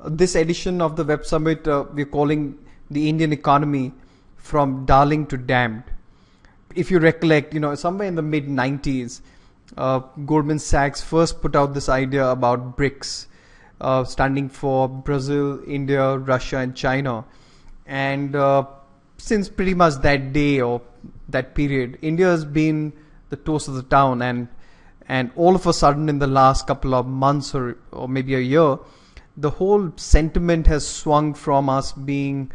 This edition of the Web Summit we're calling the Indian economy from darling to damned. If you recollect, somewhere in the mid 90s, Goldman Sachs first put out this idea about BRICS, standing for Brazil, India, Russia, and China. And since pretty much that day or that period, India has been the toast of the town, and all of a sudden in the last couple of months or maybe a year, the whole sentiment has swung from us being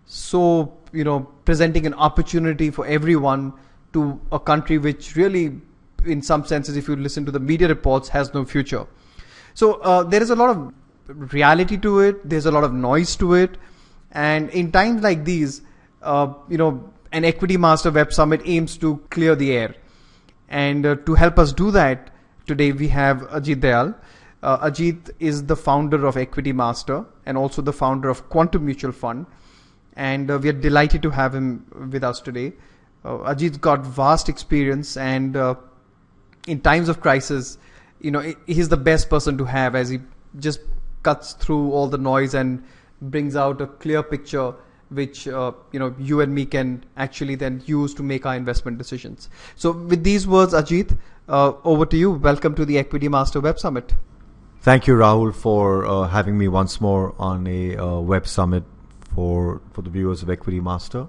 so, presenting an opportunity for everyone to a country which really, in some senses, if you listen to the media reports, has no future. So there is a lot of reality to it. There's a lot of noise to it. And in times like these, an Equity Master Web Summit aims to clear the air. And to help us do that, today we have Ajit Dayal. Ajit is the founder of Equity Master and also the founder of Quantum Mutual Fund. And we are delighted to have him with us today. Ajit's got vast experience, and in times of crisis, he's the best person to have, as he just cuts through all the noise and brings out a clear picture which you and me can actually then use to make our investment decisions. So with these words, Ajit, over to you. Welcome to the Equity Master Web Summit. Thank you, Rahul, for having me once more on a web summit for the viewers of Equity Master.